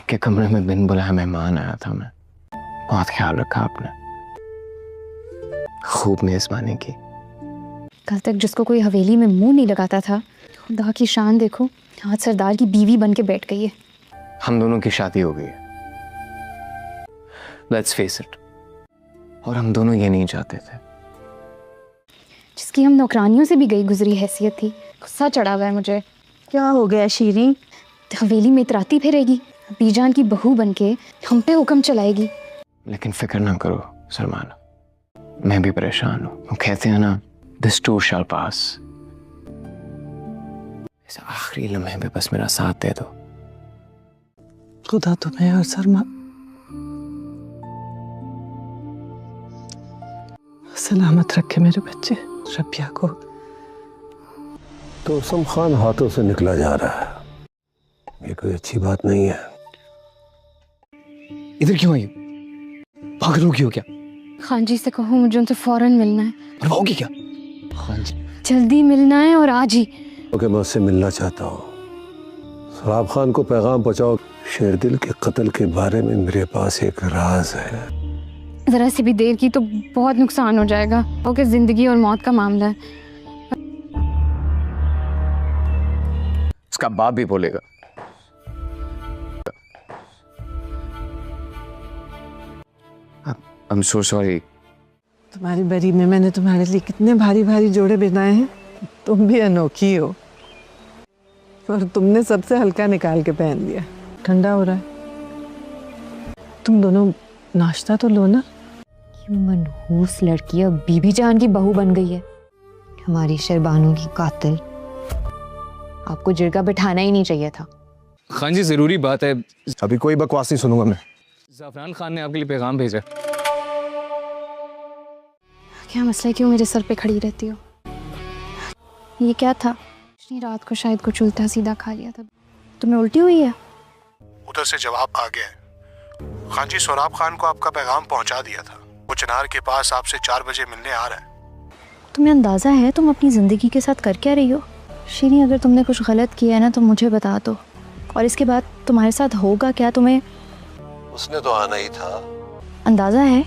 आपके कमरे में बिन बुलाए मेहमान आया था मैं। बहुत ख्याल रखा आपने, खूब मेजबानी की। कल तक जिसको कोई हवेली में मुंह नहीं लगाता था, खुदा की शान देखो, आज सरदार की बीवी बन के बैठ गई है। हम दोनों की शादी हो गई है, लेट्स फेस इट। और हम दोनों ये नहीं चाहते थे। जिसकी हम नौकरानियों से भी गई गुजरी हैसियत थी, गुस्सा चढ़ा हुआ है मुझे। क्या हो गया शीरीन? हवेली में इतराती फिरेगी, बीजान की बहू बन के हम पे हुक्म चलाएगी। लेकिन फिक्र ना करो सलमान, मैं भी परेशान हूँ। वो कहते हैं ना, दिस टू शैल पास। इस आखिरी लम्हे में बस मेरा साथ दे दो। खुदा तुम्हें और सरमा सलामत रखे मेरे बच्चे रबिया को। तो उसम खान हाथों से निकला जा रहा है, ये कोई अच्छी बात नहीं है। इधर क्यों आई? भाग रही हो क्या? खान जी से कहो मुझे उनसे फौरन मिलना है। और होगी क्या? खान जी जल्दी मिलना है और आज ही। ओके, मैं उससे मिलना चाहता हूँ। सराब खान को पैगाम पहुँचाओ, शेरदिल के कत्ल के बारे में मेरे पास एक राज है। जरा सी भी देर की तो बहुत नुकसान हो जाएगा। ओके, जिंदगी और मौत का मामला है। उसका बाप भी बोलेगा। I'm so sorry। तुम्हारी बरी में मैंने तुम्हारे लिए कितने भारी भारी जोड़े बनाए हैं। तुम भी अनोखी हो, और तुमने सबसे हल्का निकाल के पहन लिया। ठंडा हो रहा है, तुम दोनों नाश्ता तो लो ना। ये मनहूस लड़की अब बीबी जान की बहू बन गई है, हमारी शहबानों की कातिल। आपको जिरगा बिठाना ही नहीं चाहिए था। खान जी जरूरी बात है। अभी कोई बकवास नहीं सुनूंगा मैं। ज़ाफ़रान खान ने आपके लिए पैगाम भेजा। क्या मसला है, क्यों मेरे सर पे खड़ी रहती हो? ये क्या था? इतनी रात को शायद कुछ उल्टा सीधा खा लिया था। तुम्हें उल्टी हुई है? उधर से जवाब आ गया है। खान जी, सोराब खान को आपका पैगाम पहुंचा दिया था। वो चिनार के पास आपसे 4 बजे मिलने आ रहा है। तुम्हें अंदाजा है तुम अपनी जिंदगी के साथ कर क्या रही हो? शीरी, अगर तुमने कुछ गलत किया है ना तो मुझे बता दो, और इसके बाद तुम्हारे साथ होगा क्या तुम्हें उसने तो आना ही था। अंदाजा है?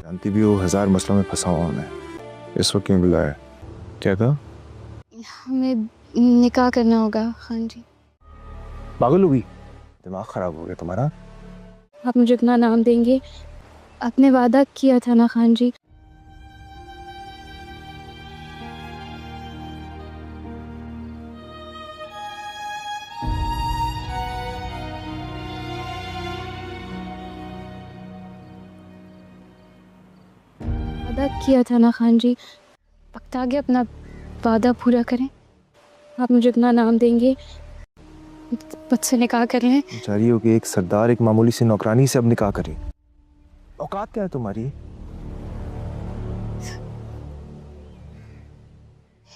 जानती भी हो 1000 मसलों में फंसा हुआ मैं। इस वक्त क्यों बुलाया? क्या कहा? हमें निकाह करना होगा खान जी। पागल होगी? दिमाग खराब हो गया तुम्हारा? आप मुझे इतना नाम देंगे? आपने वादा किया था ना खान जी। वादा किया था ना खान जी, वक्त आ गया अपना वादा पूरा करें। आप मुझे इतना नाम देंगे, मुझसे निकाह कर लें। बेचारी हो कि एक सरदार एक मामूली सी नौकरानी से अब निकाह करी। औकात क्या है तुम्हारी?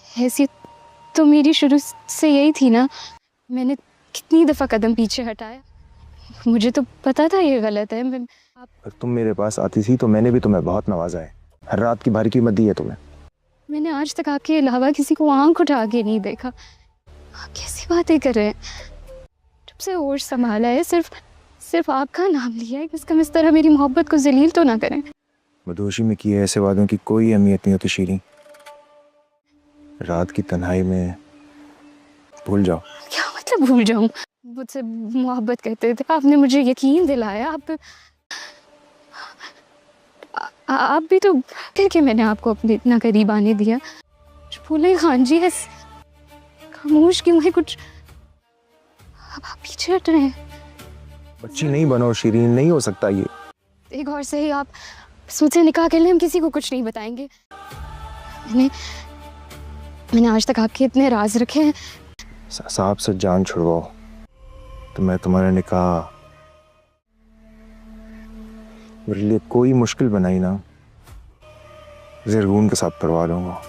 हैसियत तो मेरी शुरू से यही थी ना। मैंने कितनी दफ़ा कदम पीछे हटाया, मुझे तो पता था ये गलत है। अगर तुम मेरे पास आती थी तो मैंने भी तुम्हें बहुत नवाजा है। हर रात की भारी कीमत दी है तुम्हें। मैंने आज तक आपके अलावा किसी को आंख उठा के नहीं देखा। आप कैसी बातें कर रहे हैं? जब से होश संभाला है सिर्फ आपका नाम लिया है। कम इस तरह मेरी मोहब्बत को जलील तो ना करें। मदहोशी में किए ऐसे वादों की कोई अहमियत नहीं होती शीरी। रात की तन्हाई में भूल जाओ। क्या मतलब भूल जाऊं? मुझसे मोहब्बत करते थे, आपने मुझे यकीन दिलाया। आप भी तो करके मैंने आपको अपने इतना करीब आने दिया। बोले खान जी है खामोश क्यों है? कुछ आप पीछे हट रहे हैं। बच्ची नहीं बनो शीरीन, नहीं हो सकता ये। एक और से ही आप मुझसे निकाह कर लें, हम किसी को कुछ नहीं बताएंगे। मैंने आज तक आपके इतने राज रखे हैं। साहब से जान छुड़वाओ तो मैं तुम्हारा निकाह मेरे लिए कोई मुश्किल बनाई ना, ज़रगून के साथ करवा लूँगा।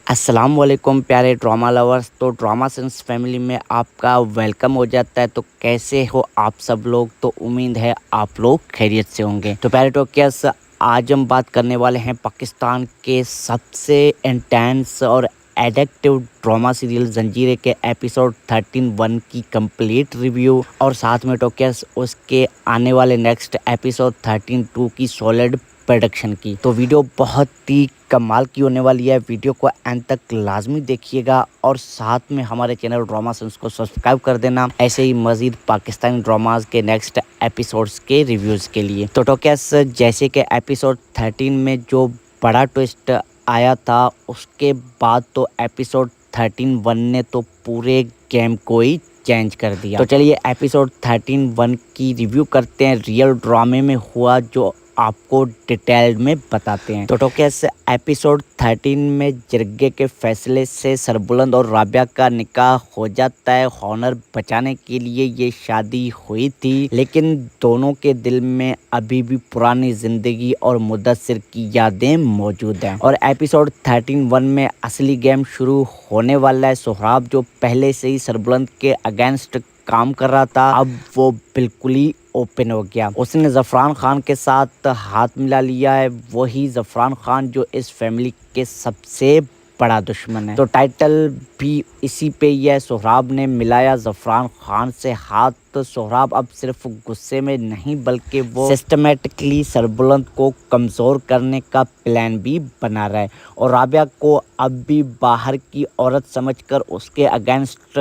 अस्सलाम वालेकुम प्यारे ड्रामा लवर्स। तो ड्रामा सेंस फैमिली में आपका वेलकम हो जाता है। तो कैसे हो आप सब लोग? तो उम्मीद है आप लोग खैरियत से होंगे। तो प्यारे टोकियस, आज हम बात करने वाले हैं पाकिस्तान के सबसे इंटेंस और एडिक्टिव ड्रामा सीरियल जंजीरें के एपिसोड 13-1 की कंप्लीट रिव्यू और साथ में टोकेस उसके आने वाले नेक्स्ट एपिसोड 13-2 की सॉलिड प्रोडक्शन की। तो वीडियो बहुत ही कमाल की होने वाली है, वीडियो को एंड तक लाजमी देखिएगा और साथ में हमारे चैनल ड्रामा सेंस को सब्सक्राइब कर देना ऐसे ही मजीद पाकिस्तानी ड्रामाज के नेक्स्ट एपिसोड्स के रिव्यूज़ के लिए। तो टोकेस जैसे कि एपिसोड 13 में जो बड़ा ट्विस्ट आया था उसके बाद तो एपिसोड 13-1 ने तो पूरे गेम को ही चेंज कर दिया। तो चलिए एपिसोड 13-1 की रिव्यू करते हैं, रियल ड्रामे में हुआ जो आपको डिटेल्ड में बताते हैं। तो टोकेस एपिसोड 13 में जिरगे के फैसले से सरबुलंद और राबिया का निकाह हो जाता है। हॉनर बचाने के लिए ये शादी हुई थी, लेकिन दोनों के दिल में अभी भी पुरानी जिंदगी और मुदस्सिर की यादें मौजूद हैं। और एपिसोड 13-1 में असली गेम शुरू होने वाला है। सोहराब जो पहले से ही सरबुलंद के अगेंस्ट काम कर रहा था, अब वो बिल्कुल ही ओपन हो गया। उसने ज़फ़रान खान के साथ हाथ मिला लिया है, वही ज़फ़रान खान जो इस फैमिली के सबसे बड़ा दुश्मन है। तो टाइटल भी इसी पे ही है, सोहराब ने मिलाया ज़फ़रान खान से हाथ। तो सोहराब अब सिर्फ गुस्से में नहीं बल्कि वो सिस्टमेटिकली सरबुलंद को कमज़ोर करने का प्लान भी बना रहा है और राबिया को अब भी बाहर की औरत समझकर उसके अगेंस्ट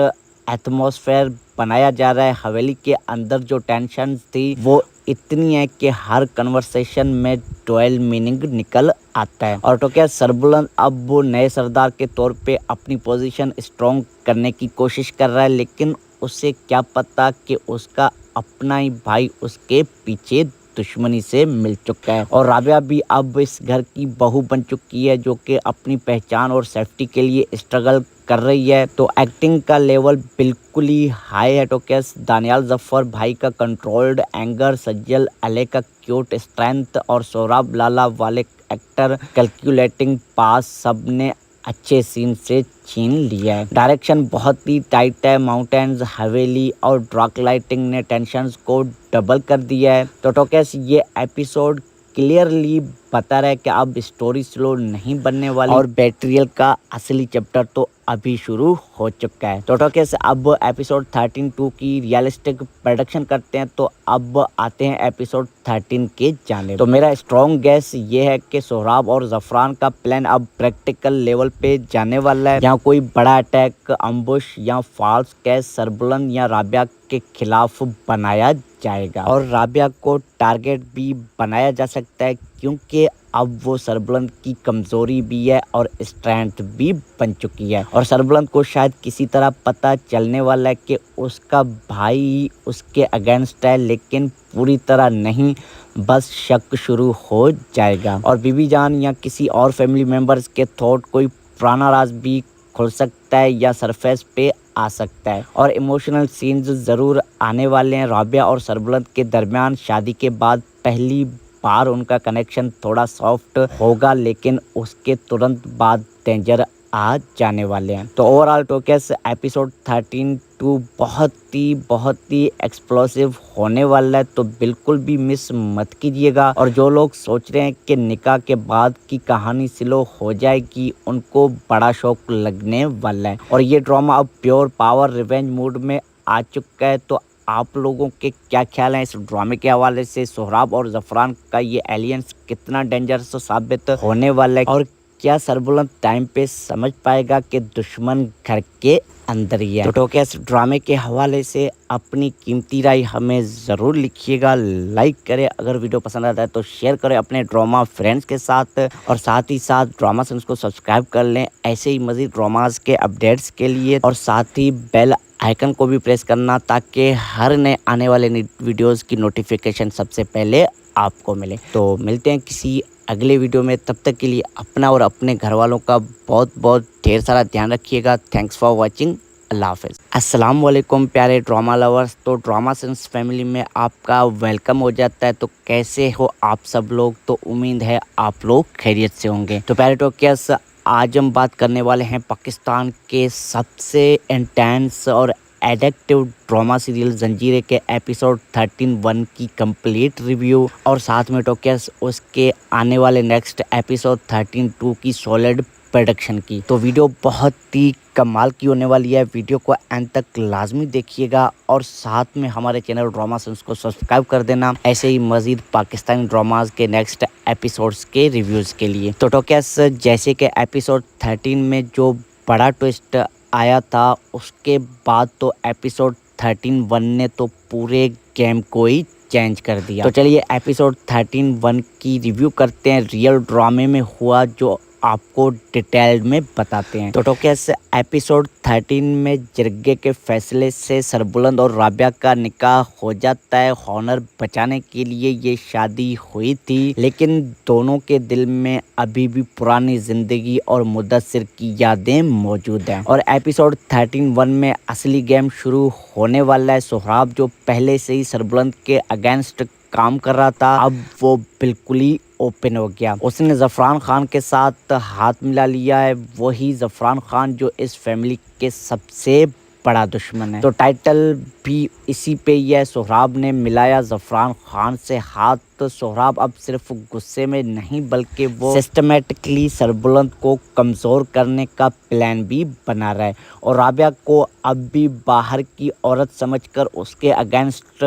एटमॉस्फेयर बनाया जा रहा है। हवेली के अंदर जो टेंशन थी वो इतनी है कि हर कन्वर्सेशन में डुअल मीनिंग निकल आता है। और तो क्या सरबुलंद अब वो नए सरदार के तौर पे अपनी पोजीशन स्ट्रॉन्ग करने की कोशिश कर रहा है, लेकिन उसे क्या पता कि उसका अपना ही भाई उसके पीछे दुश्मनी से मिल चुका है। और राबिया भी अब इस घर की बहू बन चुकी है जो कि अपनी पहचान और सेफ्टी के लिए स्ट्रगल कर रही है। तो एक्टिंग का लेवल बिल्कुल ही हाई है। तो क्या दानियाल जफ़र भाई का कंट्रोल्ड एंगर, सज्जल अले का क्यूट स्ट्रेंथ और सोहराब लाला वाले एक्टर कैलकुलेटिंग पास सब ने अच्छे सीन से छीन लिया है। डायरेक्शन बहुत ही टाइट है। माउंटेन्स, हवेली और डार्क लाइटिंग ने टेंशन्स को डबल कर दिया है। तो टोकेस ये एपिसोड क्लियरली बता रहा है कि अब स्टोरी स्लो नहीं बनने वाली और बैटरियल का असली चैप्टर तो अभी शुरू हो चुका है। तो टोकेस अब एपिसोड 13-2 की रियलिस्टिक प्रोडक्शन करते हैं। तो अब आते हैं एपिसोड 13 के जाने। तो मेरा स्ट्रॉन्ग गैस ये है कि सोहराब और ज़फ़रान का प्लान अब प्रैक्टिकल लेवल पे जाने वाला है। यहाँ कोई बड़ा अटैक, अम्बुश या फॉल्स केस सरबुलंद या राबिया के खिलाफ बनाया जाएगा और राबिया को टारगेट भी बनाया जा सकता है क्योंकि अब वो सरबुलंद की कमज़ोरी भी है और स्ट्रेंथ भी बन चुकी है। और सरबुलंद को शायद किसी तरह पता चलने वाला है कि उसका भाई उसके अगेंस्ट है, लेकिन पूरी तरह नहीं, बस शक शुरू हो जाएगा। और बीबी जान या किसी और फैमिली मेम्बर्स के थॉट कोई पुराना राज भी खुल सकता है या सरफेस पे आ सकता है। और इमोशनल सीन्स ज़रूर आने वाले हैं। राबिया और सरबुलंद के दरमियान शादी के बाद पहली बार उनका कनेक्शन थोड़ा सॉफ्ट होगा, लेकिन उसके तुरंत बाद डेंजर आ जाने वाले हैं। तो ओवरऑल टोकेस एपिसोड 13-2 बहुत ही एक्सप्लोसिव होने वाला है, तो बिल्कुल भी मिस मत कीजिएगा। और जो लोग सोच रहे हैं कि निकाह के बाद की कहानी स्लो हो जाएगी, उनको बड़ा शौक लगने वाला है। और ये ड्रामा अब प्योर पावर रिवेंज मूड में आ चुका है। तो आप लोगों के क्या ख्याल हैं इस ड्रामे के हवाले से? सोहराब और ज़फ़रान का ये एलियंस कितना डेंजरस साबित होने वाला है और क्या सरबुलंद टाइम पे समझ पाएगा कि दुश्मन घर के अंदर ही है? तो टोकेस ड्रामे के हवाले से अपनी कीमती राय हमें ज़रूर लिखिएगा। लाइक करें, अगर वीडियो पसंद आता है तो शेयर करें अपने ड्रामा फ्रेंड्स के साथ और साथ ही साथ ड्रामा सेंस को सब्सक्राइब कर लें ऐसे ही मज़ीद ड्रामाज के अपडेट्स के लिए। और साथ ही बेल आइकन को भी प्रेस करना ताकि हर नए आने वाले वीडियोज़ की नोटिफिकेशन सबसे पहले आपको मिले। तो मिलते हैं किसी अगले वीडियो में, तब तक के लिए अपना और अपने घर वालों का बहुत ढेर सारा ध्यान रखिएगा। Thanks for watching. अल्लाह हाफ़िज़। अस्सलाम वालेकुम प्यारे ड्रामा लवर्स। तो ड्रामा सेंस फैमिली में आपका वेलकम हो जाता है। तो कैसे हो आप सब लोग? तो उम्मीद है आप लोग खैरियत से होंगे। तो प्यारे टोकियस, आज हम बात करने वाले हैं पाकिस्तान के सबसे इंटेंस और एडिक्टिव ड्रामा सीरियल जंजीरें के एपिसोड 13-1 की कंप्लीट रिव्यू और साथ में टोकेस उसके आने वाले नेक्स्ट एपिसोड 13-2 की सॉलिड प्रोडक्शन की। तो वीडियो बहुत ही कमाल की होने वाली है, वीडियो को एंड तक लाजमी देखिएगा और साथ में हमारे चैनल ड्रामा सेंस को सब्सक्राइब कर देना ऐसे ही मजीद पाकिस्तानी ड्रामाज के नेक्स्ट एपिसोड्स के रिव्यूज़ के लिए। तो टोकेस जैसे कि एपिसोड 13 में जो बड़ा ट्विस्ट आया था उसके बाद तो एपिसोड 13-1 ने तो पूरे गेम को ही चेंज कर दिया। तो चलिए एपिसोड 13-1 की रिव्यू करते हैं, रियल ड्रामे में हुआ जो आपको डिटेल में बताते हैं। तो टोकेस एपिसोड 13 में जिरगे के फैसले से सरबुलंद और राबिया का निकाह हो जाता है। हॉनर बचाने के लिए ये शादी हुई थी, लेकिन दोनों के दिल में अभी भी पुरानी जिंदगी और मुदस्सिर की यादें मौजूद हैं। और एपिसोड 13-1 में असली गेम शुरू होने वाला है। सोहराब जो पहले से ही सरबुलंद के अगेंस्ट काम कर रहा था, अब वो बिल्कुल ही ओपन हो गया। उसने ज़फ़रान खान के साथ हाथ मिला लिया है, वही ज़फ़रान खान जो इस फैमिली के सबसे बड़ा दुश्मन है। तो टाइटल भी इसी पे ही है, सोहराब ने मिलाया ज़फ़रान खान से हाथ। तो सोहराब अब सिर्फ गुस्से में नहीं बल्कि वो सिस्टमेटिकली सरबुलंद को कमज़ोर करने का प्लान भी बना रहा है और राबिया को अब भी बाहर की औरत समझकर उसके अगेंस्ट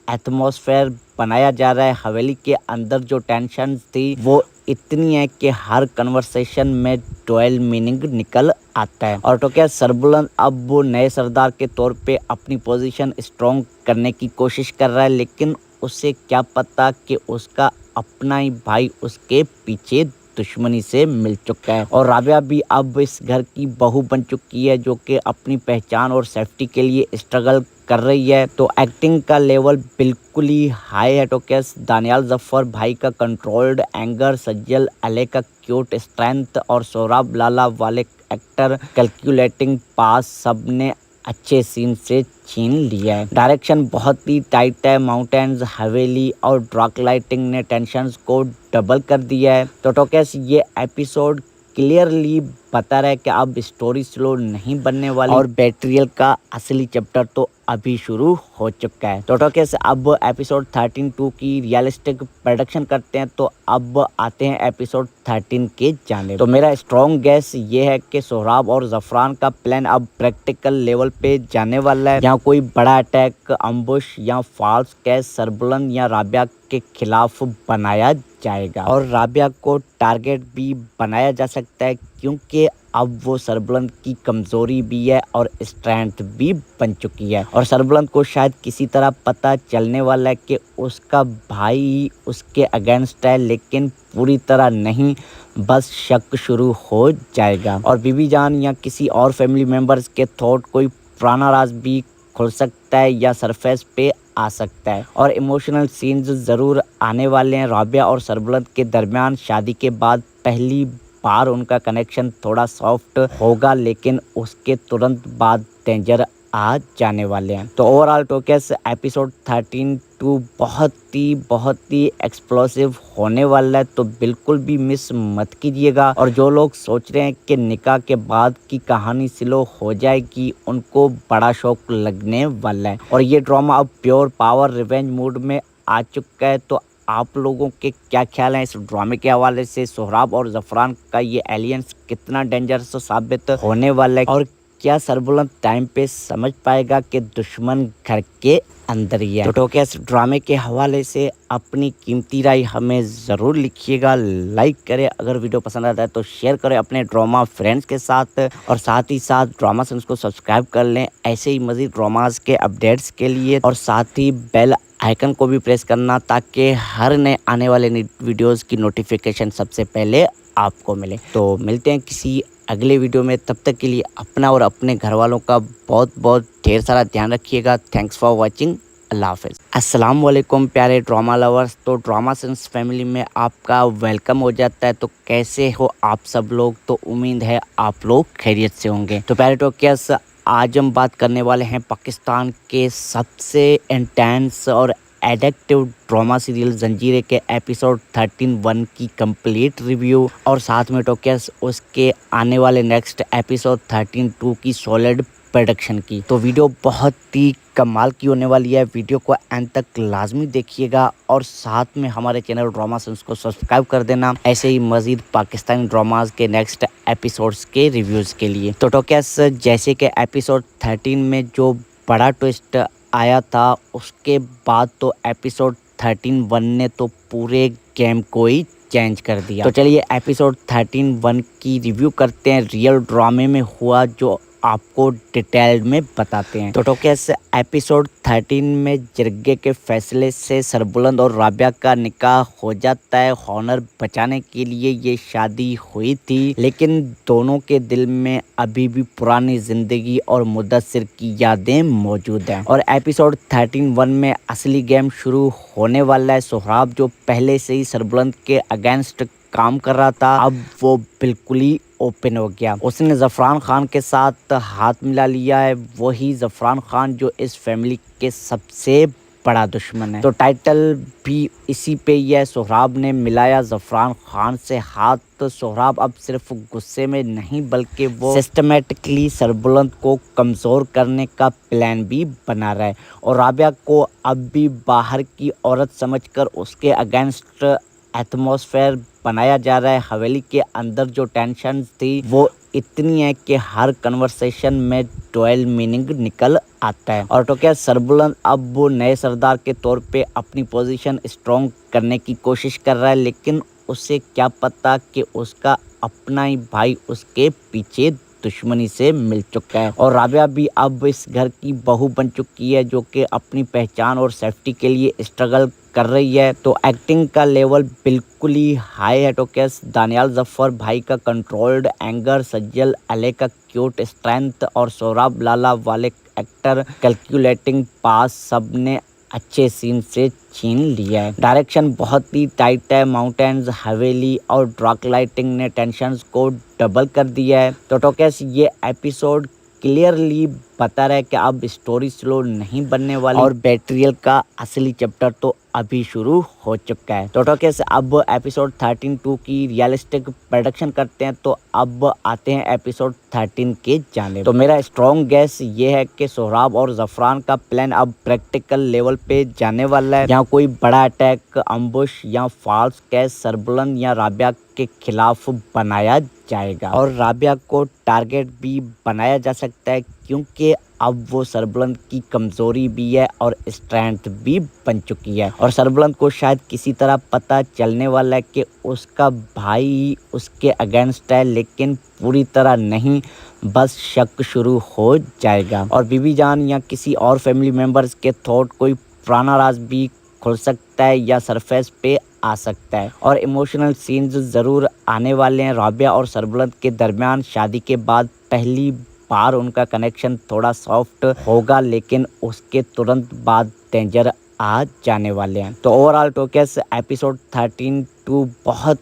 एटमॉस्फेयर बनाया जा रहा है। हवेली के अंदर जो टेंशन थी वो इतनी है कि हर कन्वर्सेशन में डुअल मीनिंग निकल आता है। और तो क्या सरबुलंद अब वो नए सरदार के तौर पे अपनी पोजीशन स्ट्रॉन्ग करने की कोशिश कर रहा है, लेकिन उसे क्या पता कि उसका अपना ही भाई उसके पीछे दुश्मनी से मिल चुका है। और राबिया भी अब इस घर की बहू बन चुकी है जो कि अपनी पहचान और सेफ्टी के लिए स्ट्रगल कर रही है। तो एक्टिंग का लेवल बिल्कुल ही हाई है। तो कैस दानियाल जफ़र भाई का कंट्रोल्ड एंगर, सज्जल अले का क्यूट स्ट्रेंथ और सोहराब लाला वाले एक्टर कैलकुलेटिंग पास सब ने अच्छे सीन से छीन लिया है। डायरेक्शन बहुत ही टाइट है। माउंटेन्स, हवेली और डार्क लाइटिंग ने टेंशन्स को डबल कर दिया है। तो टोकेस ये एपिसोड क्लियरली बता रहा है कि अब स्टोरी स्लो नहीं बनने वाली और बैटरियल का असली चैप्टर तो अभी शुरू हो चुका है। तो टोकेस अब एपिसोड 13-2 की रियलिस्टिक प्रोडक्शन करते हैं। तो अब आते हैं एपिसोड 13 के जाने। तो मेरा स्ट्रॉन्ग गैस ये है कि सोहराब और ज़फ़रान का प्लान अब प्रैक्टिकल लेवल पे जाने वाला है। यहाँ कोई बड़ा अटैक, अम्बुश या फॉल्स केस सरबुलंद या राबिया के खिलाफ बनाया जाएगा और राबिया को टारगेट भी बनाया जा सकता है क्योंकि अब वो सरबुलंद की कमज़ोरी भी है और स्ट्रेंथ भी बन चुकी है। और सरबुलंद को शायद किसी तरह पता चलने वाला है कि उसका भाई उसके अगेंस्ट है, लेकिन पूरी तरह नहीं, बस शक शुरू हो जाएगा। और बीबी जान या किसी और फैमिली मेम्बर्स के थॉट कोई पुराना राज भी खुल सकता है या सरफेस पे आ सकता है। और इमोशनल सीन्स ज़रूर आने वाले हैं। राबिया और सरबुलंद के दरमियान शादी के बाद पहली बार उनका कनेक्शन थोड़ा सॉफ्ट होगा, लेकिन उसके तुरंत बाद डेंजर आ जाने वाले हैं। तो ओवरऑल टोकेस एपिसोड 13-2 बहुत ही एक्सप्लोसिव होने वाला है, तो बिल्कुल भी मिस मत कीजिएगा। और जो लोग सोच रहे हैं कि निकाह के बाद की कहानी स्लो हो जाएगी, उनको बड़ा शौक लगने वाला है। और ये ड्रामा अब प्योर पावर रिवेंज मूड में आ चुका है। तो आप लोगों के क्या ख्याल हैं इस ड्रामे के हवाले से? सोहराब और ज़फ़रान का ये एलियंस कितना डेंजरस साबित होने वाला है और क्या सरबुलंद टाइम पे समझ पाएगा कि दुश्मन घर के अंदर ही है? तो टोकेस ड्रामे के हवाले से अपनी कीमती राय हमें ज़रूर लिखिएगा। लाइक करें, अगर वीडियो पसंद आता है तो शेयर करें अपने ड्रामा फ्रेंड्स के साथ और साथ ही साथ ड्रामा सेंस को सब्सक्राइब कर लें ऐसे ही मज़ीद ड्रामाज के अपडेट्स के लिए। और साथ ही बेल आइकन को भी प्रेस करना ताकि हर नए आने वाले वीडियोज़ की नोटिफिकेशन सबसे पहले आपको मिले। तो मिलते हैं किसी अगले वीडियो में, तब तक के लिए अपना और अपने घर वालों का बहुत ढेर सारा ध्यान रखिएगा। Thanks for watching. अल्लाह हाफ़िज़। अस्सलाम वालेकुम प्यारे ड्रामा लवर्स। तो ड्रामा सेंस फैमिली में आपका वेलकम हो जाता है। तो कैसे हो आप सब लोग? तो उम्मीद है आप लोग खैरियत से होंगे। तो प्यारे टोकेस आज हम बात करने वाले हैं पाकिस्तान के सबसे इंटेंस और एडिक्टिव ड्रामा सीरियल जंजीरे के एपिसोड 13-1 की कंप्लीट रिव्यू और साथ में टोकेस उसके आने वाले नेक्स्ट एपिसोड 13-2 की सॉलिड प्रोडक्शन की। तो वीडियो बहुत ही कमाल की होने वाली है, वीडियो को एंड तक लाजमी देखिएगा और साथ में हमारे चैनल ड्रामा सेंस को सब्सक्राइब कर देना ऐसे ही मज़ीद पाकिस्तानी ड्रामाज के नेक्स्ट एपिसोड्स के रिव्यूज़ के लिए। तो टोकेस जैसे कि एपिसोड 13 में जो बड़ा ट्विस्ट आया था उसके बाद तो एपिसोड 13-1 ने तो पूरे गेम को ही चेंज कर दिया। तो चलिए एपिसोड 13-1 की रिव्यू करते हैं, रियल ड्रामे में हुआ जो आपको डिटेल्ड में बताते हैं। तो टोकेस एपिसोड 13 में जिरगे के फैसले से सरबुलंद और राबिया का निकाह हो जाता है। हॉनर बचाने के लिए ये शादी हुई थी, लेकिन दोनों के दिल में अभी भी पुरानी जिंदगी और मुदस्सिर की यादें मौजूद हैं। और एपिसोड 13-1 में असली गेम शुरू होने वाला है। सोहराब जो पहले से ही सरबुलंद के अगेंस्ट काम कर रहा था, अब वो बिल्कुल ही ओपन हो गया। उसने ज़फ़रान खान के साथ हाथ मिला लिया है, वही ज़फ़रान खान जो इस फैमिली के सबसे बड़ा दुश्मन है। तो टाइटल भी इसी पे ही है, सोहराब ने मिलाया ज़फ़रान खान से हाथ। तो सोहराब अब सिर्फ गुस्से में नहीं बल्कि वो सिस्टमेटिकली सरबुलंद को कमज़ोर करने का प्लान भी बना रहा है और राबिया को अब भी बाहर की औरत समझकर उसके अगेंस्ट एटमॉस्फेयर बनाया जा रहा है। हवेली के अंदर जो टेंशन थी वो इतनी है कि हर कन्वर्सेशन में डुअल मीनिंग निकल आता है। और तो क्या सरबुलंद अब वो नए सरदार के तौर पे अपनी पोजीशन स्ट्रॉन्ग करने की कोशिश कर रहा है, लेकिन उसे क्या पता कि उसका अपना ही भाई उसके पीछे दुश्मनी से मिल चुका है। और राबिया भी अब इस घर की बहू बन चुकी है जो कि अपनी पहचान और सेफ्टी के लिए स्ट्रगल कर रही है। तो एक्टिंग का लेवल बिल्कुल ही हाई है। तो क्या दानियाल जफ़र भाई का कंट्रोल्ड एंगर, सज्जल अले का क्यूट स्ट्रेंथ और सोहराब लाला वाले एक्टर कैलकुलेटिंग पास सब ने अच्छे सीन से छीन लिया है। डायरेक्शन बहुत ही टाइट है। माउंटेन्स, हवेली और डार्क लाइटिंग ने टेंशन्स को डबल कर दिया है। तो टोकेस ये एपिसोड क्लियरली बता रहा है कि अब स्टोरी स्लो नहीं बनने वाली और बैटरियल का असली चैप्टर तो अभी शुरू हो चुका है। तो टोकेस अब एपिसोड 13-2 की रियलिस्टिक प्रोडक्शन करते हैं। तो अब आते हैं एपिसोड 13 के जाने। तो मेरा स्ट्रॉन्ग गैस ये है कि सोहराब और ज़फ़रान का प्लान अब प्रैक्टिकल लेवल पे जाने वाला है। यहाँ कोई बड़ा अटैक, अम्बुश या फॉल्स केस सरबुलंद या राबिया के खिलाफ बनाया जाएगा और राबिया को टारगेट भी बनाया जा सकता है क्योंकि अब वो सरबुलंद की कमज़ोरी भी है और स्ट्रेंथ भी बन चुकी है। और सरबुलंद को शायद किसी तरह पता चलने वाला है कि उसका भाई उसके अगेंस्ट है, लेकिन पूरी तरह नहीं, बस शक शुरू हो जाएगा। और बीबी जान या किसी और फैमिली मेम्बर्स के थॉट कोई पुराना राज भी खुल सकता है या सरफेस पे आ सकता है। और इमोशनल सीन्स ज़रूर आने वाले हैं। राबिया और सरबुलंद के दरमियान शादी के बाद पहली बार उनका कनेक्शन थोड़ा सॉफ्ट होगा, लेकिन उसके तुरंत बाद डेंजर आ जाने वाले हैं। तो ओवरऑल टोकेस एपिसोड 13-2 बहुत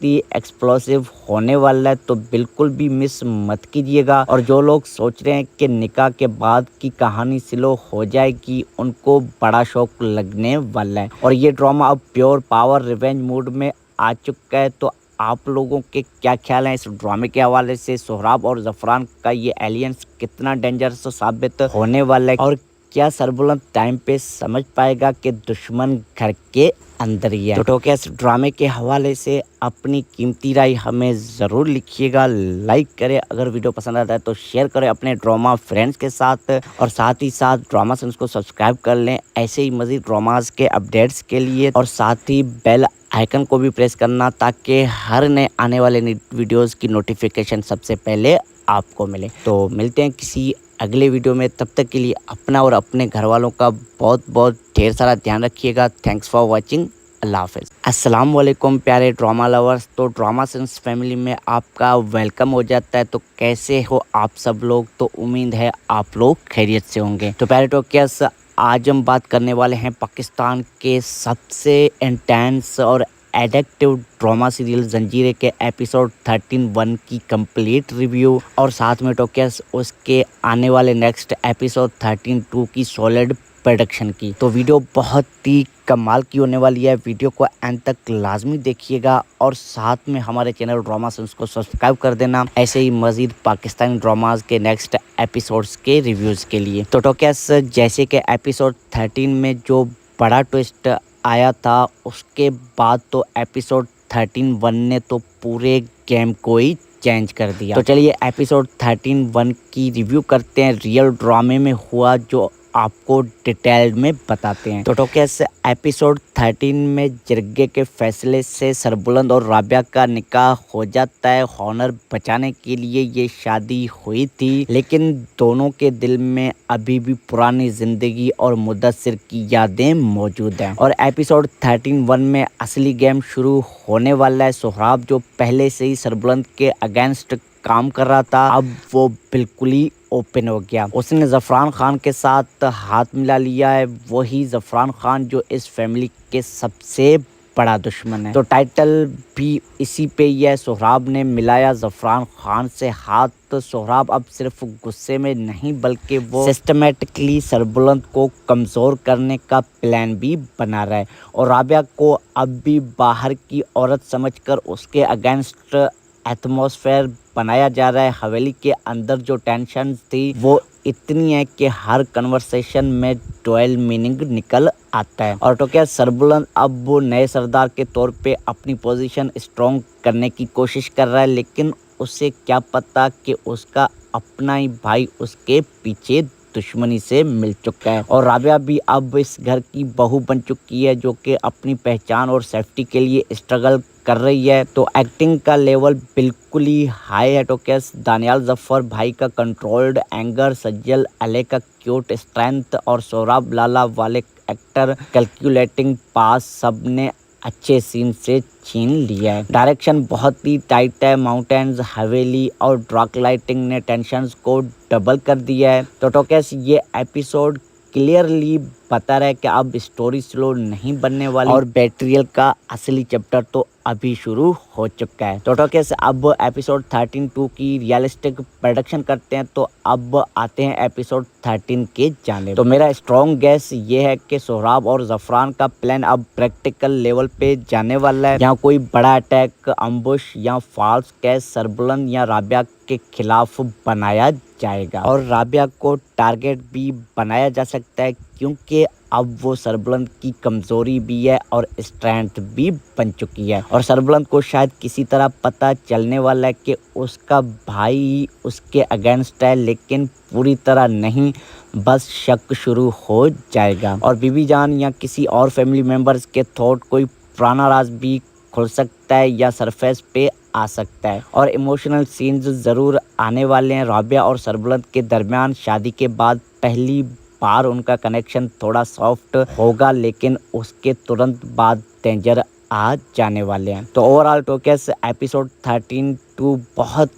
ही एक्सप्लोसिव होने वाला है, तो बिल्कुल भी मिस मत कीजिएगा। और जो लोग सोच रहे हैं कि निकाह के बाद की कहानी स्लो हो जाएगी, उनको बड़ा शौक लगने वाला है। और ये ड्रामा अब प्योर पावर रिवेंज मूड में आ चुका है। तो आप लोगों के क्या ख्याल हैं इस ड्रामे के हवाले से? सोहराब और ज़फ़रान का ये एलियंस कितना डेंजरस साबित होने वाला है और क्या सरबुलंद टाइम पे समझ पाएगा कि दुश्मन घर के अंदर ही है? तो टोकेस ड्रामे के हवाले से अपनी कीमती राय हमें ज़रूर लिखिएगा। लाइक करें, अगर वीडियो पसंद आता है तो शेयर करें अपने ड्रामा फ्रेंड्स के साथ और साथ ही साथ ड्रामा सेंस को सब्सक्राइब कर लें ऐसे ही मज़ीद ड्रामाज के अपडेट्स के लिए। और साथ ही बेल आइकन को भी प्रेस करना ताकि हर नए आने वाले वीडियोज़ की नोटिफिकेशन सबसे पहले आपको मिले। तो मिलते हैं किसी अगले वीडियो में, तब तक के लिए अपना और अपने घर वालों का बहुत ढेर सारा ध्यान रखिएगा। Thanks for watching. अल्लाह हाफ़िज़। अस्सलाम वालेकुम प्यारे ड्रामा लवर्स। तो ड्रामा सेंस फैमिली में आपका वेलकम हो जाता है। तो कैसे हो आप सब लोग? तो उम्मीद है आप लोग खैरियत से होंगे। तो प्यारे टोकियस, आज हम बात करने वाले हैं पाकिस्तान के सबसे इंटेंस और एडिक्टिव ड्रामा सीरियल जंजीरे के एपिसोड 13-1 की कंप्लीट रिव्यू और साथ में टोकेस उसके आने वाले नेक्स्ट एपिसोड 13-2 की सॉलिड प्रोडक्शन की। तो वीडियो बहुत ही कमाल की होने वाली है, वीडियो को एंड तक लाजमी देखिएगा और साथ में हमारे चैनल ड्रामा सेंस को सब्सक्राइब कर देना ऐसे ही मजीद पाकिस्तानी ड्रामाज के नेक्स्ट एपिसोड्स के रिव्यूज़ के लिए। तो टोकेस जैसे कि एपिसोड 13 में जो बड़ा ट्विस्ट आया था उसके बाद तो एपिसोड 13-1 ने तो पूरे गेम को ही चेंज कर दिया। तो चलिए एपिसोड 13-1 की रिव्यू करते हैं, रियल ड्रामे में हुआ जो आपको डिटेल्ड में बताते हैं। तो टोकेस एपिसोड 13 में जिरगे के फैसले से सरबुलंद और राबिया का निकाह हो जाता है। हॉनर बचाने के लिए ये शादी हुई थी, लेकिन दोनों के दिल में अभी भी पुरानी जिंदगी और मुदस्सिर की यादें मौजूद हैं। और एपिसोड 13-1 में असली गेम शुरू होने वाला है। सोहराब जो पहले से ही सरबुलंद के अगेंस्ट काम कर रहा था, अब वो बिल्कुल ही ओपन हो गया। उसने ज़फ़रान खान के साथ हाथ मिला लिया है, वही ज़फ़रान खान जो इस फैमिली के सबसे बड़ा दुश्मन है। तो टाइटल भी इसी पे ही है। सोहराब ने मिलाया ज़फ़रान खान से हाथ। तो सोहराब अब सिर्फ गुस्से में नहीं बल्कि वो सिस्टमेटिकली सरबुलंद को कमज़ोर करने का प्लान भी बना रहा है और राबिया को अब भी बाहर की औरत समझकर उसके अगेंस्ट एटमॉस्फेयर बनाया जा रहा है। हवेली के अंदर जो टेंशन थी वो इतनी है कि हर कन्वर्सेशन में डुअल मीनिंग निकल आता है। और तो क्या सरबुलंद अब वो नए सरदार के तौर पे अपनी पोजीशन स्ट्रॉन्ग करने की कोशिश कर रहा है, लेकिन उसे क्या पता कि उसका अपना ही भाई उसके पीछे दुश्मनी से मिल चुका है। और राबिया भी अब इस घर की बहू बन चुकी है जो कि अपनी पहचान और सेफ्टी के लिए स्ट्रगल कर रही है। तो एक्टिंग का लेवल बिल्कुल ही हाई है। तो क्या दानियाल जफ़र भाई का कंट्रोल्ड एंगर, सज्जल अले का क्यूट स्ट्रेंथ और सोहराब लाला वाले एक्टर कैलकुलेटिंग पास सब ने अच्छे सीन से छीन लिया है। डायरेक्शन बहुत ही टाइट है। माउंटेन्स, हवेली और डार्क लाइटिंग ने टेंशन्स को डबल कर दिया है। तो टोकेस ये एपिसोड क्लियरली बता रहा है कि अब स्टोरी स्लो नहीं बनने वाली और बैटरियल का असली चैप्टर तो अभी शुरू हो चुका है। तो टोकेस अब एपिसोड 13-2 की रियलिस्टिक प्रोडक्शन करते हैं। तो अब आते हैं एपिसोड 13 के जाने। तो मेरा स्ट्रॉन्ग गैस ये है कि सोहराब और ज़फ़रान का प्लान अब प्रैक्टिकल लेवल पे जाने वाला है। यहाँ कोई बड़ा अटैक, अम्बुश या फॉल्स केस सरबुलंद या राबिया के खिलाफ बनाया जाएगा और राबिया को टारगेट भी बनाया जा सकता है क्योंकि अब वो सरबुलंद की कमज़ोरी भी है और स्ट्रेंथ भी बन चुकी है। और सरबुलंद को शायद किसी तरह पता चलने वाला है कि उसका भाई उसके अगेंस्ट है, लेकिन पूरी तरह नहीं, बस शक शुरू हो जाएगा। और बीबी जान या किसी और फैमिली मेम्बर्स के थॉट कोई पुराना राज भी खुल सकता है या सरफेस पे आ सकता है। और इमोशनल सीन्स ज़रूर आने वाले हैं। राबिया और सरबुलंद के दरमियान शादी के बाद पहली बार उनका कनेक्शन थोड़ा सॉफ्ट होगा, लेकिन उसके तुरंत बाद डेंजर आ जाने वाले हैं। तो ओवरऑल टोकेस एपिसोड 13-2 बहुत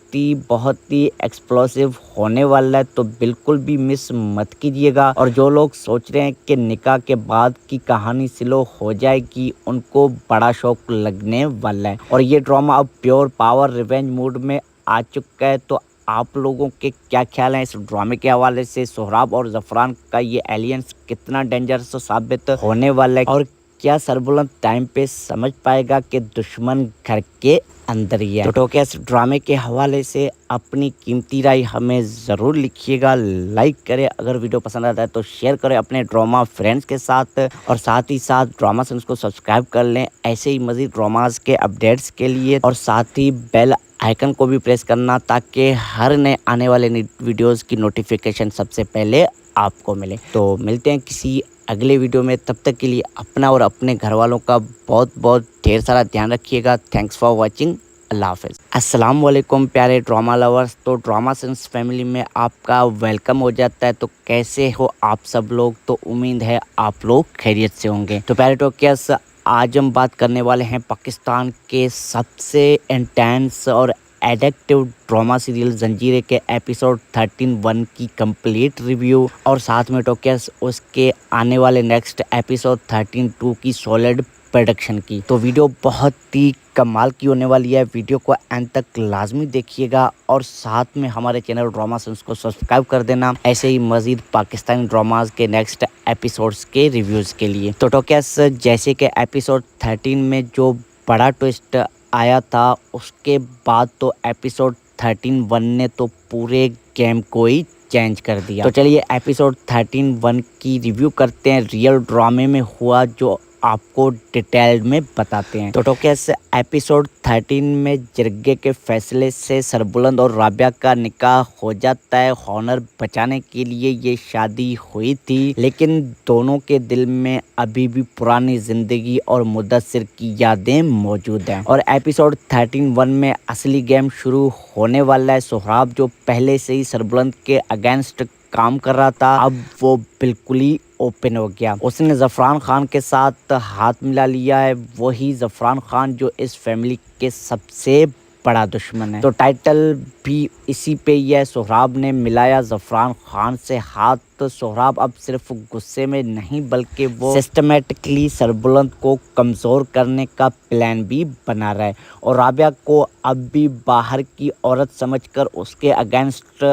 ही एक्सप्लोसिव होने वाला है, तो बिल्कुल भी मिस मत कीजिएगा। और जो लोग सोच रहे हैं कि निकाह के बाद की कहानी स्लो हो जाएगी, उनको बड़ा शौक लगने वाला है। और ये ड्रामा अब प्योर पावर रिवेंज मूड में आ चुका है। तो आप लोगों के क्या ख्याल हैं इस ड्रामे के हवाले से? सोहराब और ज़फ़रान का ये एलियंस कितना डेंजरस साबित होने वाला है और क्या सरबुलंद टाइम पे समझ पाएगा कि दुश्मन घर के अंदर ही है? तो टोकेस ड्रामे के हवाले से अपनी कीमती राय हमें ज़रूर लिखिएगा। लाइक करें, अगर वीडियो पसंद आता है तो शेयर करें अपने ड्रामा फ्रेंड्स के साथ और साथ ही साथ ड्रामा सेंस को सब्सक्राइब कर लें ऐसे ही मज़ीद ड्रामाज के अपडेट्स के लिए। और साथ ही बेल आइकन को भी प्रेस करना ताकि हर नए आने वाले वीडियोज़ की नोटिफिकेशन सबसे पहले आपको मिले। तो मिलते हैं किसी अगले वीडियो में, तब तक के लिए अपना और अपने घर वालों का बहुत बहुत ढेर सारा ध्यान रखिएगा। Thanks for watching. अल्लाह हाफ़िज़। अस्सलाम वालेकुम प्यारे ड्रामा लवर्स। तो ड्रामा सेंस फैमिली में आपका वेलकम हो जाता है। तो कैसे हो आप सब लोग? तो उम्मीद है आप लोग खैरियत से होंगे। तो प्यारे टोकियस, आज हम बात करने वाले हैं पाकिस्तान के सबसे इंटेंस और एडिक्टिव ड्रामा सीरियल जंजीरें के एपिसोड 13-1 की कंप्लीट रिव्यू और साथ में टोकेस उसके आने वाले नेक्स्ट एपिसोड 13-2 की सॉलिड प्रोडक्शन की। तो वीडियो बहुत ही कमाल की होने वाली है, वीडियो को एंड तक लाजमी देखिएगा और साथ में हमारे चैनल ड्रामा सेंस को सब्सक्राइब कर देना ऐसे ही मजीद पाकिस्तानी ड्रामाज के नेक्स्ट एपिसोड्स के रिव्यूज़ के लिए। तो टोकेस जैसे कि एपिसोड 13 में जो बड़ा ट्विस्ट आया था उसके बाद तो एपिसोड 13-1 ने तो पूरे गेम को ही चेंज कर दिया। तो चलिए एपिसोड 13-1 की रिव्यू करते हैं, रियल ड्रामे में हुआ जो आपको डिटेल में बताते हैं। तो टोकेस एपिसोड 13 में जिरगे के फैसले से सरबुलंद और राबिया का निकाह हो जाता है। हॉनर बचाने के लिए ये शादी हुई थी, लेकिन दोनों के दिल में अभी भी पुरानी जिंदगी और मुदस्सिर की यादें मौजूद हैं। और एपिसोड 13-1 में असली गेम शुरू होने वाला है। सोहराब जो पहले से ही सरबुलंद के अगेंस्ट काम कर रहा था, अब वो बिल्कुल ही ओपन हो गया। उसने ज़फ़रान खान के साथ हाथ मिला लिया है, वही ज़फ़रान खान जो इस फैमिली के सबसे बड़ा दुश्मन है। तो टाइटल भी इसी पे ही है, सोहराब ने मिलाया ज़फ़रान खान से हाथ। तो सोहराब अब सिर्फ गुस्से में नहीं बल्कि वो सिस्टमेटिकली सरबुलंद को कमज़ोर करने का प्लान भी बना रहा है और राबिया को अब भी बाहर की औरत समझकर उसके अगेंस्ट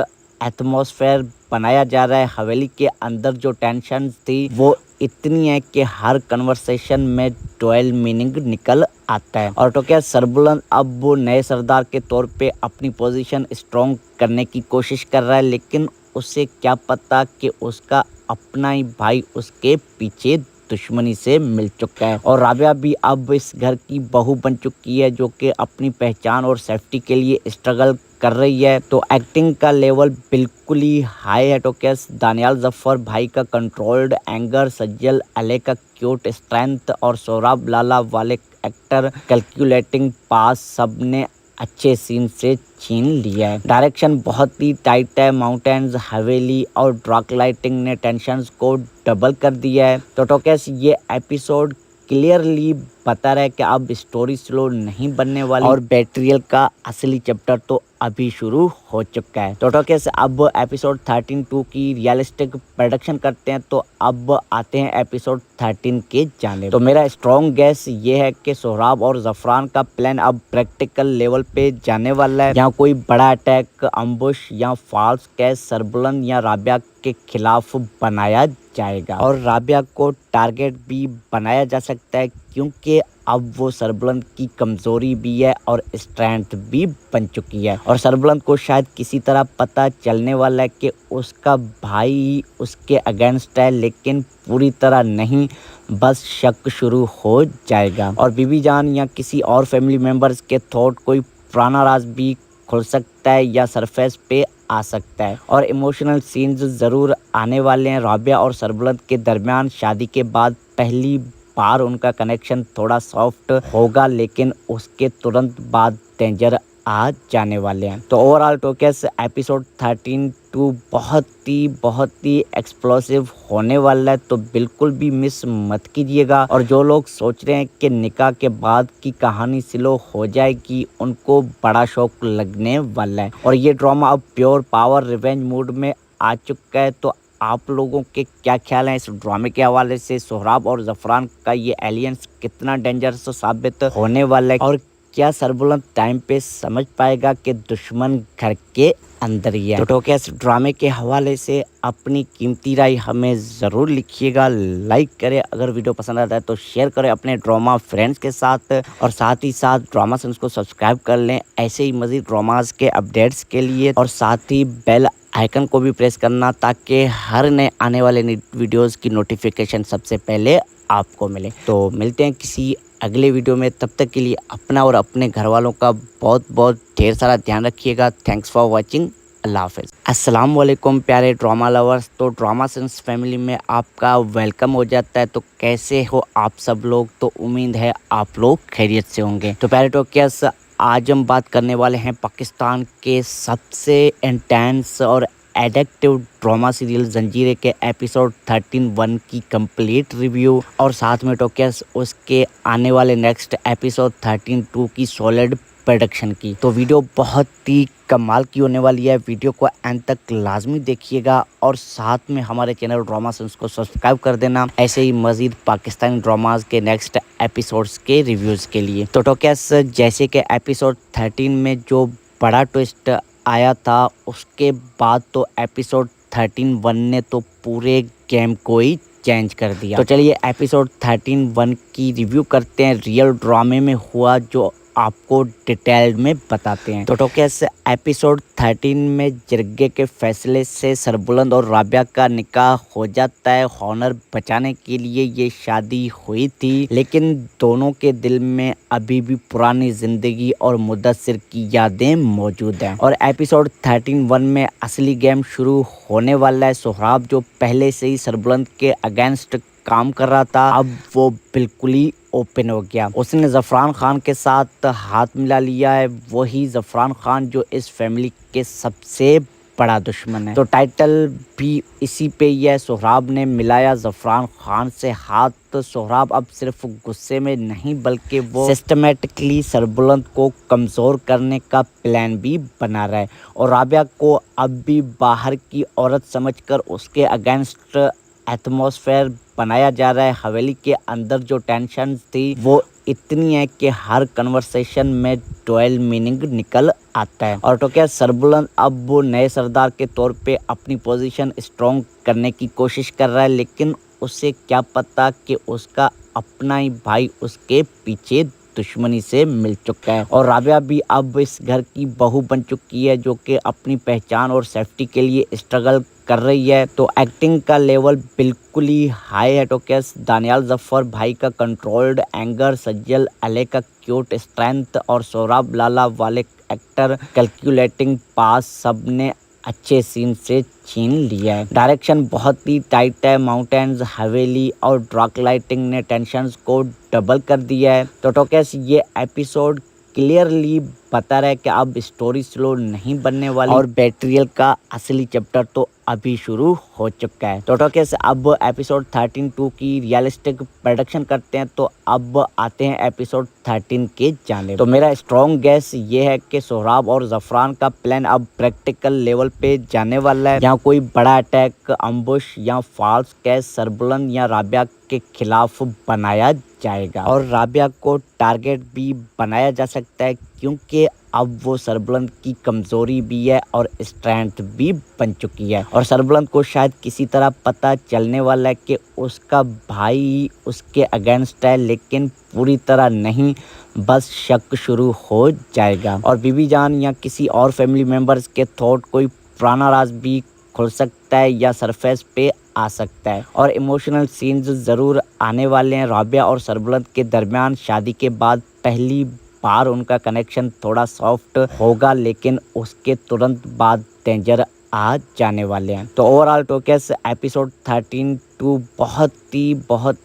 एटमॉस्फेयर बनाया जा रहा है। हवेली के अंदर जो टेंशन थी वो इतनी है कि हर कन्वर्सेशन में डुअल मीनिंग निकल आता है। और तो क्या सरबुलंद अब वो नए सरदार के तौर पे अपनी पोजीशन स्ट्रॉन्ग करने की कोशिश कर रहा है, लेकिन उसे क्या पता कि उसका अपना ही भाई उसके पीछे दुश्मनी से मिल चुका है। और राबिया भी अब इस घर की बहू बन चुकी है जो कि अपनी पहचान और सेफ्टी के लिए स्ट्रगल कर रही है। तो एक्टिंग का लेवल बिल्कुल ही हाई है। तो क्या दानियाल जफ़र भाई का कंट्रोल्ड एंगर, सज्जल अले का क्यूट स्ट्रेंथ और सोहराब लाला वाले एक्टर कैलकुलेटिंग पास सब ने अच्छे सीन से छीन लिया है। डायरेक्शन बहुत ही टाइट है। माउंटेन्स, हवेली और डार्क लाइटिंग ने टेंशन्स को डबल कर दिया है। तो टोकेस ये एपिसोड क्लियरली बता रहा है कि अब स्टोरी स्लो नहीं बनने वाली और बेट्रियल का असली चैप्टर तो अभी शुरू हो चुका है। तो टोकेस अब एपिसोड 13-2 की रियलिस्टिक प्रोडक्शन करते हैं। तो अब आते हैं एपिसोड 13 के जाने। तो मेरा स्ट्रॉन्ग गैस ये है कि सोहराब और ज़फ़रान का प्लान अब प्रैक्टिकल लेवल पे जाने वाला है। यहाँ कोई बड़ा अटैक, अम्बुश या फॉल्स केस सरबुलंद या राबिया के खिलाफ बनाया जाएगा और राबिया को टारगेट भी बनाया जा सकता है क्योंकि अब वो सरबुलंद की कमज़ोरी भी है और स्ट्रेंथ भी बन चुकी है। और सरबुलंद को शायद किसी तरह पता चलने वाला है कि उसका भाई उसके अगेंस्ट है, लेकिन पूरी तरह नहीं, बस शक शुरू हो जाएगा। और बीबी जान या किसी और फैमिली मेम्बर्स के थॉट कोई पुराना राज भी खुल सकता है या सरफेस पे आ सकता है। और इमोशनल सीन्स ज़रूर आने वाले हैं। राबिया और सरबुलंद के दरमियान शादी के बाद पहली बार उनका कनेक्शन थोड़ा सॉफ्ट होगा, लेकिन उसके तुरंत बाद डेंजर आ जाने वाले हैं। तो ओवरऑल टोकेस एपिसोड 13-2 बहुत ही एक्सप्लोसिव होने वाला है, तो बिल्कुल भी मिस मत कीजिएगा। और जो लोग सोच रहे हैं कि निकाह के बाद की कहानी स्लो हो जाएगी, उनको बड़ा शौक लगने वाला है। और ये ड्रामा अब प्योर पावर रिवेंज मूड में आ चुका है। तो आप लोगों के क्या ख्याल हैं इस ड्रामे के हवाले से? सोहराब और ज़फ़रान का ये एलियंस कितना डेंजरस साबित होने वाला है और क्या सरबुलंद टाइम पे समझ पाएगा कि दुश्मन घर के अंदर ही है? तो टोकेस ड्रामे के हवाले से अपनी कीमती राय हमें ज़रूर लिखिएगा। लाइक करें, अगर वीडियो पसंद आता है तो शेयर करें अपने ड्रामा फ्रेंड्स के साथ और साथ ही साथ ड्रामा सेंस को सब्सक्राइब कर लें ऐसे ही मज़ीद ड्रामाज के अपडेट्स के लिए। और साथ ही बेल आइकन को भी प्रेस करना ताकि हर नए आने वाले वीडियोस की नोटिफिकेशन सबसे पहले आपको मिले। तो मिलते हैं किसी अगले वीडियो में, तब तक के लिए अपना और अपने घर वालों का बहुत ढेर सारा ध्यान रखिएगा। Thanks for watching. अल्लाह हाफ़िज़। अस्सलाम वालेकुम प्यारे ड्रामा लवर्स। तो ड्रामा सेंस फैमिली में आपका वेलकम हो जाता है। तो कैसे हो आप सब लोग? तो उम्मीद है आप लोग खैरियत से होंगे। तो प्यारे टोकेस आज हम बात करने वाले हैं पाकिस्तान के सबसे इंटेंस और एडिक्टिव ड्रामा सीरियल जंजीरें के एपिसोड 13-1 की कंप्लीट रिव्यू और साथ में टोकेस उसके आने वाले नेक्स्ट एपिसोड 13-2 की सॉलिड प्रोडक्शन की। तो वीडियो बहुत ही कमाल की होने वाली है, वीडियो को एंड तक लाजमी देखिएगा और साथ में हमारे चैनल ड्रामा सेंस को सब्सक्राइब कर देना ऐसे ही मजीद पाकिस्तानी ड्रामाज के नेक्स्ट एपिसोड्स के रिव्यूज़ के लिए। तो टोकेस जैसे कि एपिसोड 13 में जो बड़ा ट्विस्ट आया था उसके बाद तो एपिसोड 13-1 ने तो पूरे गेम को ही चेंज कर दिया। तो चलिए एपिसोड 13-1 की रिव्यू करते हैं, रियल ड्रामे में हुआ जो आपको डिटेल में बताते हैं। तो टोकेस एपिसोड 13 में जिरगे के फैसले से सरबुलंद और राबिया का निकाह हो जाता है। हॉनर बचाने के लिए ये शादी हुई थी, लेकिन दोनों के दिल में अभी भी पुरानी जिंदगी और मुदस्सिर की यादें मौजूद हैं। और एपिसोड 13-1 में असली गेम शुरू होने वाला है। सोहराब जो पहले से ही सरबुलंद के अगेंस्ट काम कर रहा था, अब वो बिल्कुल ही ओपन हो गया। उसने ज़फ़रान खान के साथ हाथ मिला लिया है, वही ज़फ़रान खान जो इस फैमिली के सबसे बड़ा दुश्मन है। तो टाइटल भी इसी पे ही है, सोहराब ने मिलाया ज़फ़रान खान से हाथ। तो सोहराब अब सिर्फ गुस्से में नहीं बल्कि वो सिस्टमेटिकली सरबुलंद को कमज़ोर करने का प्लान भी बना रहा है और राबिया को अब भी बाहर की औरत समझकर उसके अगेंस्ट एटमॉस्फेयर बनाया जा रहा है। हवेली के अंदर जो टेंशन थी वो इतनी है कि हर कन्वर्सेशन में डुअल मीनिंग निकल आता है। और तो क्या सरबुलंद अब वो नए सरदार के तौर पे अपनी पोजीशन स्ट्रॉन्ग करने की कोशिश कर रहा है, लेकिन उसे क्या पता कि उसका अपना ही भाई उसके पीछे दुश्मनी से मिल चुका है। और राबिया भी अब इस घर की बहू बन चुकी है जो कि अपनी पहचान और सेफ्टी के लिए स्ट्रगल कर रही है। तो एक्टिंग का लेवल बिल्कुल ही हाई है। तो क्या दानियाल जफ़र भाई का कंट्रोल्ड एंगर, सज्जल अले का क्यूट स्ट्रेंथ और सोहराब लाला वाले एक्टर कैलकुलेटिंग पास सब ने अच्छे सीन से छीन लिया है। डायरेक्शन बहुत ही टाइट है। माउंटेन्स, हवेली और डार्क लाइटिंग ने टेंशन्स को डबल कर दिया है। तो टोकेस ये एपिसोड क्लियरली बता रहा है कि अब स्टोरी स्लो नहीं बनने वाली और बैटरियल का असली चैप्टर तो अभी शुरू हो चुका है। तो टोकेस अब एपिसोड 13-2 की रियलिस्टिक प्रोडक्शन करते हैं। तो अब आते हैं एपिसोड 13 के जाने। तो मेरा स्ट्रॉन्ग गैस ये है कि सोहराब और ज़फ़रान का प्लान अब प्रैक्टिकल लेवल पे जाने वाला है। यहाँ कोई बड़ा अटैक, अम्बुश या फॉल्स केस सरबुलंद या राबिया के खिलाफ बनाया जाएगा और राबिया को टारगेट भी बनाया जा सकता है क्योंकि अब वो सरबुलंद की कमज़ोरी भी है और स्ट्रेंथ भी बन चुकी है। और सरबुलंद को शायद किसी तरह पता चलने वाला है कि उसका भाई उसके अगेंस्ट है, लेकिन पूरी तरह नहीं, बस शक शुरू हो जाएगा। और बीबी जान या किसी और फैमिली मेम्बर्स के थॉट कोई पुराना राज भी खुल सकता है या सरफेस पे आ सकता है। और इमोशनल सीन्स ज़रूर आने वाले हैं। राबिया और सरबुलंद के दरमियान शादी के बाद पहली बार उनका कनेक्शन थोड़ा सॉफ्ट होगा, लेकिन उसके तुरंत बाद डेंजर आ जाने वाले हैं। तो ओवरऑल टोकेस एपिसोड 13-2 बहुत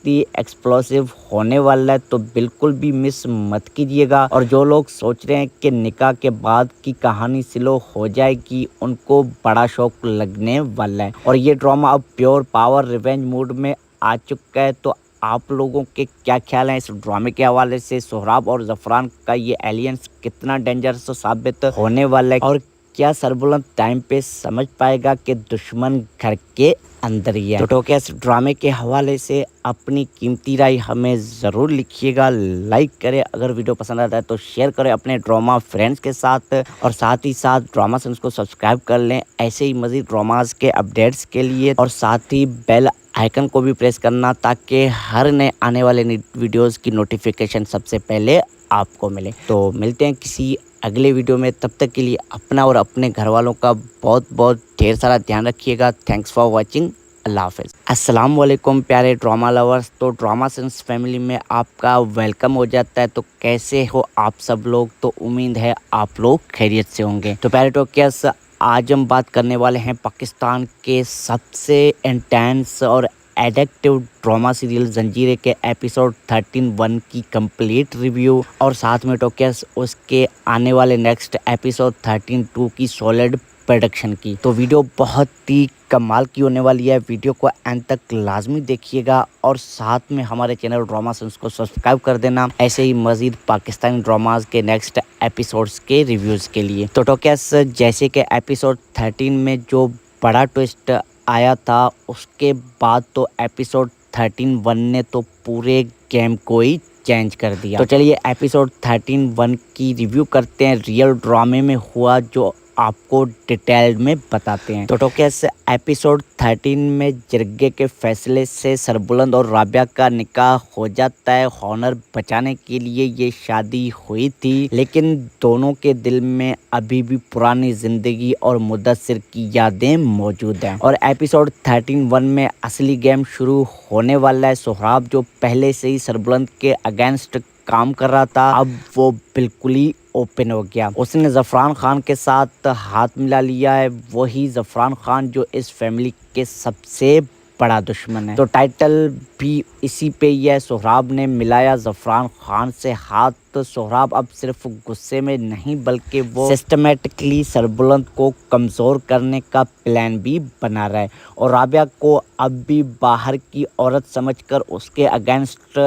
ही एक्सप्लोसिव होने वाला है, तो बिल्कुल भी मिस मत कीजिएगा। और जो लोग सोच रहे हैं कि निकाह के बाद की कहानी स्लो हो जाएगी, उनको बड़ा शौक लगने वाला है। और ये ड्रामा अब प्योर पावर रिवेंज मूड में आ चुका है। तो आप लोगों के क्या ख्याल हैं इस ड्रामे के हवाले से? सोहराब और ज़फ़रान का ये एलियंस कितना डेंजरस साबित होने वाला है और क्या सरबुलंद टाइम पे समझ पाएगा कि दुश्मन घर के अंदर ही है? तो टोकेस ड्रामे के हवाले से अपनी कीमती राय हमें ज़रूर लिखिएगा। लाइक करें, अगर वीडियो पसंद आता है तो शेयर करें अपने ड्रामा फ्रेंड्स के साथ और साथ ही साथ ड्रामा सेंस को सब्सक्राइब कर लें ऐसे ही मज़ीद ड्रामाज के अपडेट्स के लिए। और साथ ही बेल आइकन को भी प्रेस करना ताकि हर नए आने वाले वीडियोज़ की नोटिफिकेशन सबसे पहले आपको मिले। तो मिलते हैं किसी अगले वीडियो में, तब तक के लिए अपना और अपने घर वालों का बहुत ढेर सारा ध्यान रखिएगा। Thanks for watching. अल्लाह हाफ़िज़। अस्सलाम वालेकुम प्यारे ड्रामा लवर्स। तो ड्रामा सेंस फैमिली में आपका वेलकम हो जाता है। तो कैसे हो आप सब लोग? तो उम्मीद है आप लोग खैरियत से होंगे। तो प्यारे टोकियस, आज हम बात करने वाले हैं पाकिस्तान के सबसे इंटेंस और एडिक्टिव ड्रामा सीरियल जंजीरें के एपिसोड 13-1 की कंप्लीट रिव्यू और साथ में टोकेस उसके आने वाले नेक्स्ट एपिसोड 13-2 की सॉलिड प्रोडक्शन की। तो वीडियो बहुत ही कमाल की होने वाली है, वीडियो को एंड तक लाजमी देखिएगा और साथ में हमारे चैनल ड्रामा सेंस को सब्सक्राइब कर देना ऐसे ही मजीद पाकिस्तानी ड्रामाज के नेक्स्ट एपिसोड्स के रिव्यूज़ के लिए। तो टोकेस जैसे कि एपिसोड 13 में जो बड़ा ट्विस्ट आया था उसके बाद तो एपिसोड 13-1 ने तो पूरे गेम को ही चेंज कर दिया। तो चलिए एपिसोड 13-1 की रिव्यू करते हैं, रियल ड्रामे में हुआ जो आपको डिटेल्ड में बताते हैं। तो टोकेस एपिसोड 13 में जिरगे के फैसले से सरबुलंद और राबिया का निकाह हो जाता है। हॉनर बचाने के लिए ये शादी हुई थी, लेकिन दोनों के दिल में अभी भी पुरानी जिंदगी और मुदस्सिर की यादें मौजूद हैं। और एपिसोड 13-1 में असली गेम शुरू होने वाला है। सोहराब जो पहले से ही सरबुलंद के अगेंस्ट काम कर रहा था, अब वो बिल्कुल ही ओपन हो गया। उसने ज़फ़रान खान के साथ हाथ मिला लिया है, वही ज़फ़रान खान जो इस फैमिली के सबसे बड़ा दुश्मन है। तो टाइटल भी इसी पे ही है। सोहराब ने मिलाया ज़फ़रान खान से हाथ। तो सोहराब अब सिर्फ गुस्से में नहीं बल्कि वो सिस्टमेटिकली सरबुलंद को कमज़ोर करने का प्लान भी बना रहा है और राबिया को अब भी बाहर की औरत समझकर उसके अगेंस्ट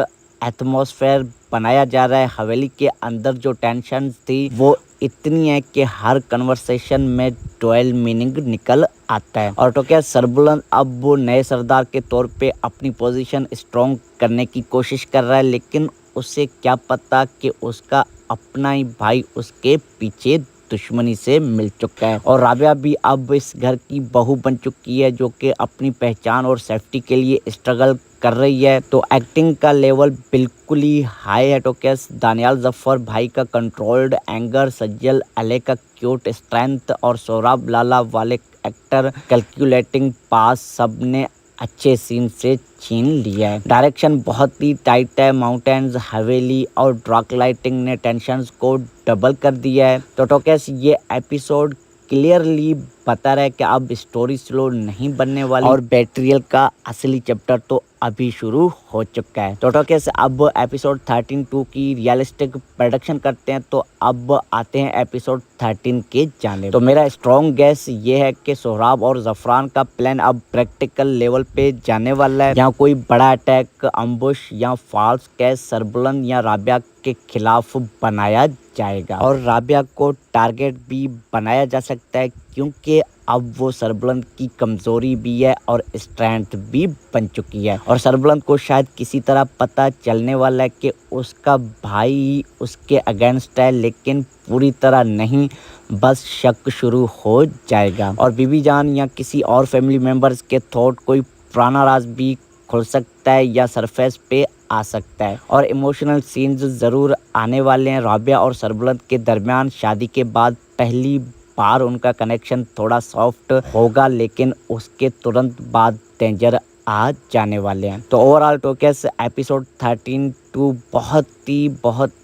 एटमॉस्फेयर बनाया जा रहा है। हवेली के अंदर जो टेंशन थी वो इतनी है कि हर कन्वर्सेशन में डुअल मीनिंग निकल आता है। और तो क्या सरबुलंद अब वो नए सरदार के तौर पे अपनी पोजीशन स्ट्रॉन्ग करने की कोशिश कर रहा है, लेकिन उसे क्या पता कि उसका अपना ही भाई उसके पीछे दुश्मनी से मिल चुका है। और राबिया भी अब इस घर की बहू बन चुकी है जो कि अपनी पहचान और सेफ्टी के लिए स्ट्रगल कर रही है। तो एक्टिंग का लेवल बिल्कुल ही हाई है। तो कैस दानियाल जफ़र भाई का कंट्रोल्ड एंगर, सज्जल अले का क्यूट स्ट्रेंथ और सोहराब लाला वाले एक्टर कैलकुलेटिंग पास सब ने अच्छे सीन से छीन लिया है। डायरेक्शन बहुत ही टाइट है। माउंटेन्स, हवेली और डार्क लाइटिंग ने टेंशन्स को डबल कर दिया है। तो टोकेस ये एपिसोड क्लियरली बता रहा है कि अब स्टोरी स्लो नहीं बनने वाली और बैटरियल का असली चैप्टर तो अभी शुरू हो चुका है। तो टोकेस अब एपिसोड 13-2 की रियलिस्टिक प्रोडक्शन करते हैं। तो अब आते हैं एपिसोड 13 के जाने। तो मेरा स्ट्रॉन्ग गैस ये है कि सोहराब और ज़फ़रान का प्लान अब प्रैक्टिकल लेवल पे जाने वाला है। यहाँ कोई बड़ा अटैक, अम्बुश या फॉल्स केस सरबुलंद या राबिया के खिलाफ बनाया जाएगा और राबिया को टारगेट भी बनाया जा सकता है क्योंकि अब वो सरबुलंद की कमज़ोरी भी है और स्ट्रेंथ भी बन चुकी है। और सरबुलंद को शायद किसी तरह पता चलने वाला है कि उसका भाई उसके अगेंस्ट है, लेकिन पूरी तरह नहीं, बस शक शुरू हो जाएगा। और बीबी जान या किसी और फैमिली मेम्बर्स के थॉट कोई पुराना राज भी खुल सकता है या सरफेस पे आ सकता है। और इमोशनल सीन्स ज़रूर आने वाले हैं। राबिया और सरबुलंद के दरमियान शादी के बाद पहली बार उनका कनेक्शन थोड़ा सॉफ्ट होगा, लेकिन उसके तुरंत बाद डेंजर आ जाने वाले हैं। तो ओवरऑल टोकेस एपिसोड 13-2 बहुत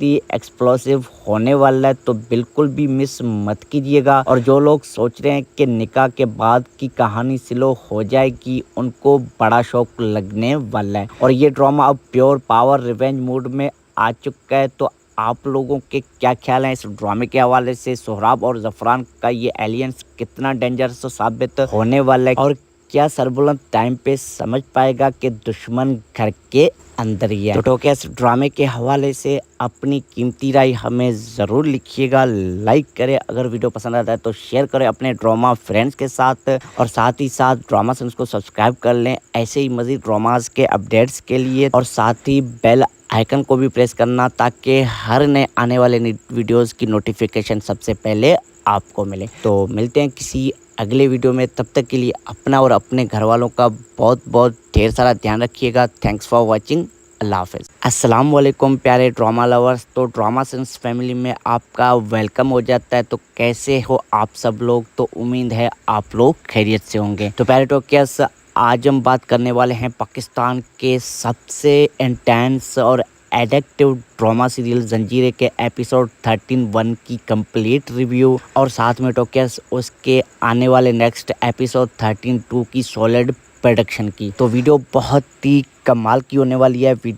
ही एक्सप्लोसिव होने वाला है, तो बिल्कुल भी मिस मत कीजिएगा। और जो लोग सोच रहे हैं कि निकाह के बाद की कहानी स्लो हो जाएगी, उनको बड़ा शौक लगने वाला है। और ये ड्रामा अब प्योर पावर रिवेंज मूड में आ चुका है। तो आप लोगों के क्या ख्याल हैं इस ड्रामे के हवाले से? सोहराब और ज़फ़रान का ये एलियंस कितना डेंजरस साबित होने वाला है और क्या सरबुलंद टाइम पे समझ पाएगा कि दुश्मन घर के अंदर ही है? तो टोकेस ड्रामे के हवाले से अपनी कीमती राय हमें ज़रूर लिखिएगा। लाइक करें, अगर वीडियो पसंद आता है तो शेयर करें अपने ड्रामा फ्रेंड्स के साथ और साथ ही साथ ड्रामा सेंस को सब्सक्राइब कर लें ऐसे ही मज़ीद ड्रामाज के अपडेट्स के लिए। और साथ ही बेल आइकन को भी प्रेस करना ताकि हर नए आने वाले वीडियोज़ की नोटिफिकेशन सबसे पहले आपको मिले। तो मिलते हैं किसी अगले वीडियो में, तब तक के लिए अपना और अपने घर वालों का बहुत ढेर सारा ध्यान रखिएगा। Thanks for watching. अल्लाह हाफ़िज़। अस्सलाम वालेकुम प्यारे ड्रामा लवर्स। तो ड्रामा सेंस फैमिली में आपका वेलकम हो जाता है। तो कैसे हो आप सब लोग? तो उम्मीद है आप लोग खैरियत से होंगे। तो प्यारे टोकियस, आज हम बात करने वाले हैं पाकिस्तान के सबसे इंटेंस और एडिक्टिव ड्रामा सीरियल जंजीरे के एपिसोड 13-1 की कंप्लीट रिव्यू और साथ में टोकेस उसके आने वाले नेक्स्ट एपिसोड 13-2 की सॉलिड प्रोडक्शन की। तो वीडियो बहुत ही कमाल की होने वाली है। वीडियो